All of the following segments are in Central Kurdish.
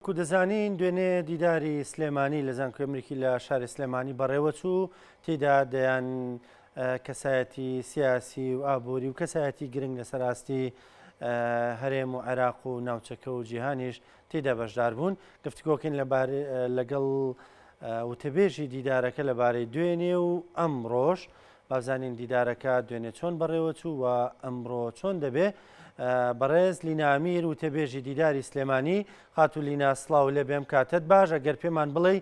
کو دەزانین دوێنێ دیداری سلێمانی لە زانکۆی ئەمریکی لە شاری سلێمانی بەڕێوە چوو تێدا دەیان کەسایەتی سیاسی و ئابووری و کەسایەتی گرنگ لەسەر ئاستی هەرێم و عێراق و ناوچەکە و جیهانیش تێدا بەشدار بوون. گفتگۆکەین لەگەڵ وتەبێژی دیدارەکە لەبارەی دوێنێ و ئەمڕۆژ بازانین دیدارەکە دوێنێ چۆن بەڕێوە چوو و ئەمڕۆ چۆن دەبێ. بەڕێز لینا ئەمیر وتەبێژی دیداری سلێمانی خاتو لینا سڵاو لێ بێم کاتت باش ئەگەر پێمان بڵێ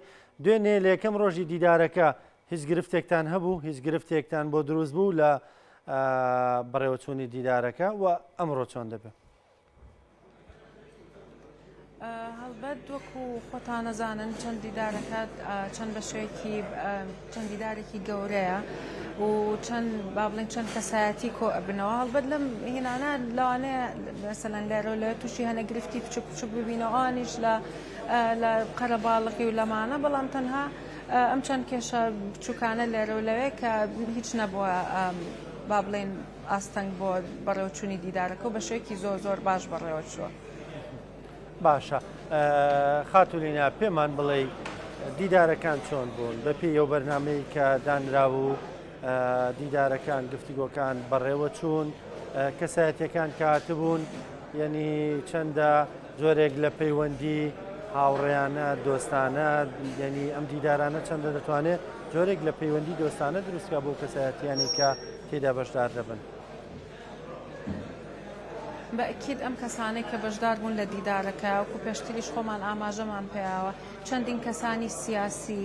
دوێنێ لە یەکەم ڕۆژی دیدارەکە هیچ گرفتێکتان هەبوو هیچ گرفتێکتان بۆ دروست بوو لە بەڕێوەچوونی دیدارەکە و ئەمڕۆ چۆن دەبێت؟ هەڵبەت وەکو خۆتان نەزانن چەند دیدارەکەت چەند بە شوێکی چەند دیدارێکی گەورەیە و چەند با بڵێن چەند کەسایەتی کۆ ئەبنەوە. هەڵبەت لەم هێنانە لەوانەیە مەسەلەن لێرە لە تووشی هەنە گرفتی بچوک بچوک ببینەوە ئانیش لە قەرەباڵغی و لەمانە، بەڵام تەنها ئەم چەند کێشە بچووکانە لێرە و لەوێ کە هیچ نەبووە با بڵێن ئاستەنگ بۆ بەڕێوەچوونی دیدارەکە و بە شوێکی زۆر باش بەڕێوە چووە. باشە خاتولینا پێمان بڵێ دیدارەکان چۆن بوون بە پێی ئەو بەرنامەی کە دانرا و دیدارەکان گفتگۆکان بەڕێوە چوون کەسایەتیەکان کاتبوون، یعنی چەندە جۆرێک لە پەیوەندی هاوڕێیانە دۆستانە، یعنی ئەم دیدارانە چەندە دەتوانێت جۆرێک لە پەیوەندی دۆستانە دروستکە بۆ کەسایەتیانی کە تێدا بەشدار دەبن. بەئکید ئەم کەسانەی کە بەشدار بوون لە دیدارەکە وەکو پێشتریش خۆمان ئاماژەمان پێیاوە چەندین کەسانی سیاسی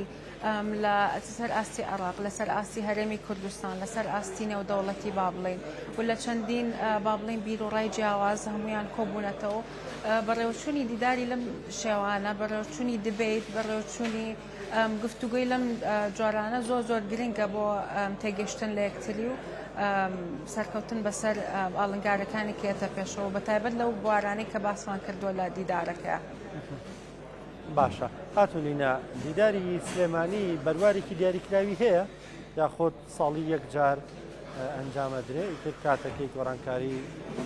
لەسەر ئاستی عێراق، لەسەر ئاستی هەرێمی کوردستان، لەسەر ئاستی نێودەوڵەتی با بڵێن و لە چەندین با بڵێن بیرۆڕای جیاواز هەمویان کۆبوونەتەوە بەڕێوەچوونی دیداری لەم شێوانە، بەڕێوەچوونی دبیت، بەڕێوەچوونی گفتوگوی لەم جۆرانە زۆر گرنگە بۆ تێگەشتن لە یەکتری و سەرکەوتن بەسەر ئاڵنگارەکانی کێتە پێشەوە بەتایبەت لەو بوارانەی کە باسمان کردووە لە دیدارەکە. باشە خاتولینا دیداری سلێمانی بەروارێکی دیاریکراوی هەیە یاخۆت ساڵی یەک جار ئەنجامەدرێ تر کاتەکەی گۆڕانکاری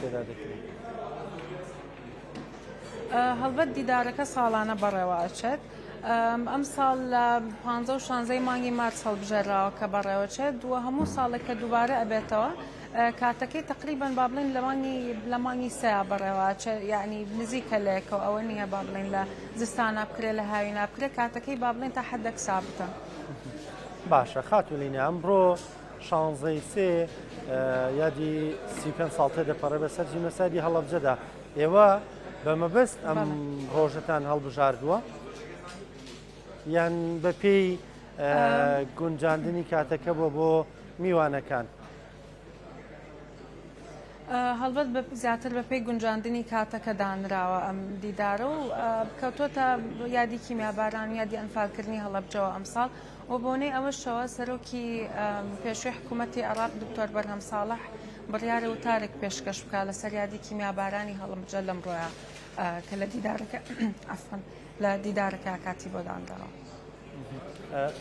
پێدا دەکرێت؟ هەڵبەت دیدارەکە ساڵانە بەڕێوەچێت. ئەم ساڵ لە 15 و 16 مانگی مارس هەڵبژێراوە کە بەڕێوەچێت و هەموو ساڵێکە دووبارە ئەبێتەوە. کاتەکەی تقریبان با بڵێن لە مانگی سەیە بەڕێوەچێت، یعنی نزیکە لەیەکەوە، ئەوە نییە با بڵێن لە زستانە بکرێت لە هاوینا بکرێت، کاتەکەی با بڵێن تا حەدێک سابتە. باشە خاتولینا ئەمڕۆ 16 یادی 35 ساڵ تێدەپەڕێ بەسەر جینۆسایدی هەڵەبجەدا. ئێوە بە مەبەست ئەم ڕۆژەتان هەڵبژاردووە یان بە پێی گونجاندنی کاتەکە بۆ میوانەکان؟ هەڵبەت زیاتر بە پێی گونجاندنی کاتەکە دانراوە ئەم دیدارە و کەوتۆتە یادی کیمیاباران و یادی ئەنفالکردنی هەڵەبجەوە ئەمساڵ و بۆنەی ئەوەشەوە سەرۆکی پێشووی حکوومەتی عێراق دکتۆر بەرهەم ساڵح بڕیارە وتارێک پێشکەش بکات لەسەر یادی کیمیابارانی هەڵەبجە لەمڕۆیە کە لە دیدارەکە ئەفەن لە دیدارەکە کاتی بۆ دانراوە.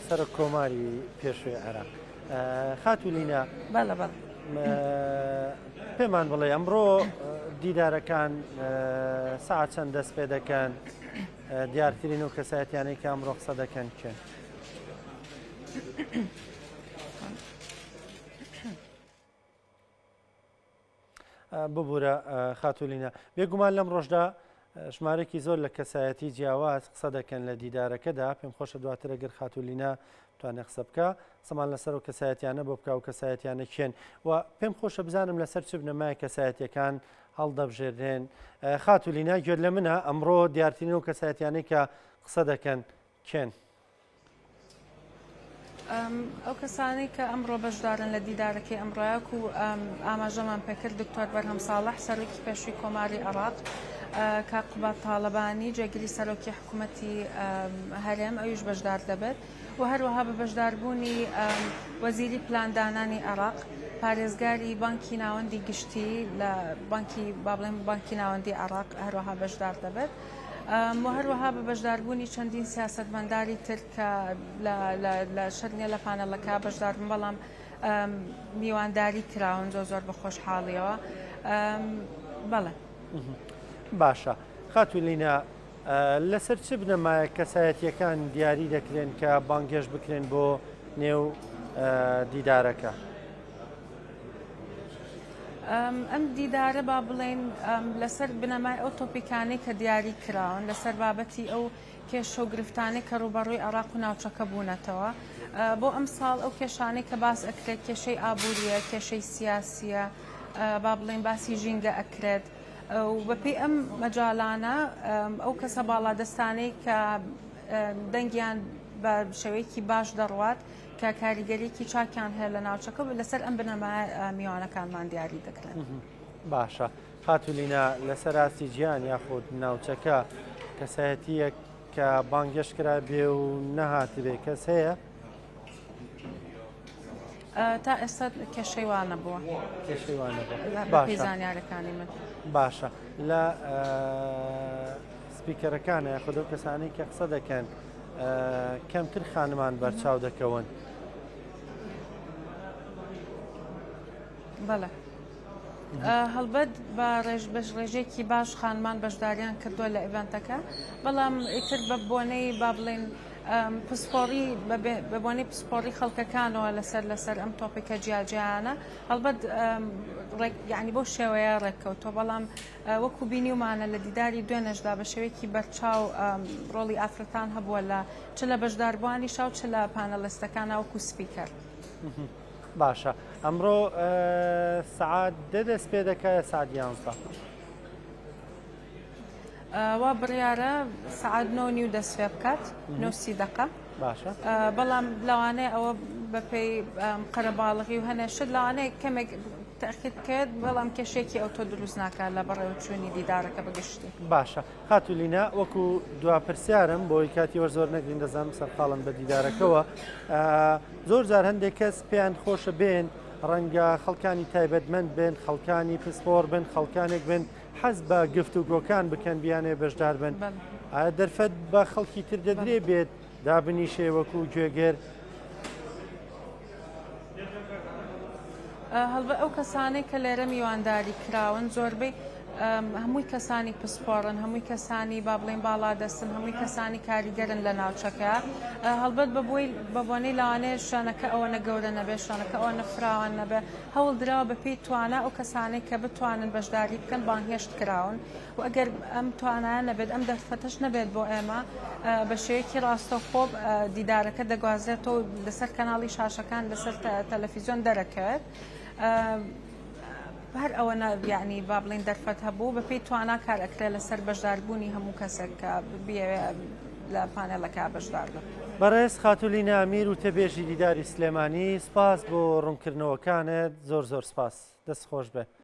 سەرۆک کۆماری پێشووی عێراق خاتولینا پێمان بڵێ ئەمڕۆ دیدارەکان ساعت چەند دەست پێ دەکەن؟ دیارترین و کەسایەتیانەی کە ئەمڕۆ قسە دەکەن کێن؟ ببوورە خاتولینا بێگومان لەم ڕۆژدا ژمارەی زۆر لە کەسایەتی جیاواز قسە دەکەن لە دیدارەکەدا. پێم خۆشە دواتر ئەگەر خاتولینا توانێت قسە بکە سەمان لەسەر و کەسایەتیانە بۆ بکە و کەسایەتیانە کێن و پێم خۆشە بزانم لەسەر چ بنەمای کەسایەتیەکان هەڵدەبژێردرێن. خاتولینا گوێ لە منە ئەمڕۆ دیارترین و کەسایەتیانەی کە قسە دەکەن کێن؟ ئەو کەسانی کە ئەمڕۆ بەشدارن لە دیدارەکەی ئەمڕۆیەک و ئاماژەمان پێکرد دکتۆر بەرهەم ساڵح سەرۆکی پێشووی کۆماری عێراق، کاقبات تاڵەبانی جێگیری سەرۆکی حکوومەتی هەرێم ئەویش بەشدار دەبێت و هەروەها بە بەشداربوونی وەزیری پلاندانانی عێراق، پارێزگاری بانکی ناوەندی گشتی لە بانکی ناوەندی عێراق هەروەها بەشدار دەبێت و هەروەها بە بەشداربوونی چەندین سیاسەتمەنداری تر کە لە شەرنیە لە پانەڵەکە بەشداربوون، بەڵام میوانداری کراون زۆر بە خۆشحاڵیەوە. بەڵێ باشە خاتولینا لەسەر چ بنەمایە کەسایەتیەکان دیاری دەکرێن کە بانگێش بکرێن بۆ نێو دیدارەکە؟ ئەم دیدارە با بڵێن لەسەر بنەمای ئەو تۆپیکانەی کە دیاری کراون لەسەر بابەتی ئەو کێشە و گرفتانەی کە ڕوبەڕووی عێراق و ناوچەکە بوونەتەوە بۆ ئەم ساڵ ئەو کێشانەی کە باس ئەکرێت کێشەی ئابووریە کێشەی سیاسیە با بڵێن باسی ژینگە ئەکرێت و بەپێی ئەم مەجاالانە ئەو کەسە باڵادەستانەی کە دەنگیان بە شێوەیەکی باش دەڕوات کە کاریگەریەکی چاکیان هەیە لە ناوچەکە لەسەر ئەم بنەمای میوانەکانمان دیاری دەکرێن. باشە خاتولینە لەسەر راستی گیان یاخود ناوچەکە کەسایەتیەک کە بانگێش کرا بێ و نەهاتبێ کەس هەیە؟ تا ئێستا کێشەیوانە بووە باشە زانیارەکانی من. باشە لە سپیکەرەکانە یاخود ئەو کەسانەی کە قسە دەکەن کەمتر خانمان بەرچاو دەکەون. بەڵێ هەڵبەت بە ڕێژێکی باش خانمان بەشداریان کردووە لە ئیڤنتەکە بەڵام ئیتر بە بۆنەی با بڵێن پسپۆری بە بۆنەی پسپۆری خەڵکەکانەوە لەسەر ئەم تۆپیکە جیاجیانە هەڵبەت یعنی بۆ شێوەیە ڕێککەوتۆ بەڵام وەکو بینیومانە لە دیداری دوێنەشدا بە شێوەیەکی بەرچاو ڕۆڵی ئافرەتان هەبووە لە چ لە بەشداربووانی شاو چ لە پانەلستەکانە وەکو سپیکەر. باشە ئەمڕۆ سعات دەست پێ دەکایە سعات 11 وا بڕیارە سعات 9 دەست پێ بکات 9 دقە. باشە بەڵام لەوانەیە ئەوە بەپێی قەرەباڵغی و هەنە شت لەوانەیە کەمێک تەخید کرد بەڵام کێشێکی ئەوتۆ دروست ناکات لە بەڕێوەچوونی دیدارەکە بەگشتی. باشە خاتولینە وەکو دواپرسیارم بۆی کاتی وەر زۆر نەگرین دەزانم سەرقاڵم بە دیدارەکەەوە زۆر جار هەندێک کەس پێیان خۆشە بێن ڕەنگە خەڵکانی تایبەتمەند بن خەڵکانی پسپۆر بن خەڵکانێک بن حەز بە گفت و گۆکان بکەن بیانێ بەشدار بن دەرفەت بە خەڵکی تر دەدرێ بێت دابنیشێ وەکو گوێگەر هەڵبە ئەو کەسانەی کە لێرە میوانداری کراون زۆربەی هەمووی کەسانی پسپۆڕن هەمووی کەسانی با بڵێن باڵادەستن هەمووی کەسانی کاریگەرن لە ناوچەکە هەڵبەت بە بۆنەی لەوانەیە شانەکە ئەوەنە گەورە نەبێ شانەکە ئەوە نەفراوان نەبێ هەوڵ درراوە بەپێی توانە ئەو کەسانەی کە بتوانن بەشداری بکەن بانگهێشت کراون و ئەگەر ئەم توانایە نەبێت ئەم دەرفەتەش نەبێت بۆ ئێمە بە شێوەیەکی ڕاستەوخۆ دیدارەکە دەگوازرێتەوە لەسەر کەناڵی شاشەکان لەسەر تەلەڤیزیۆن دەرەکەوێت هەر ئەوە یعنی با بڵین دەرفەت هەبوو بەپێی توانا کار ئەکرێت لەسەر بەشداربوونی هەموو کەسێک کە بێوێ لە پانێڵەکە بەشدار بن. بەڕێز خاتولینە ئامیر و تەبێژی دیداری سلێمانی سپاس بۆ ڕوونکردنەوەکانت زۆر سپاس دەست خۆش بێ.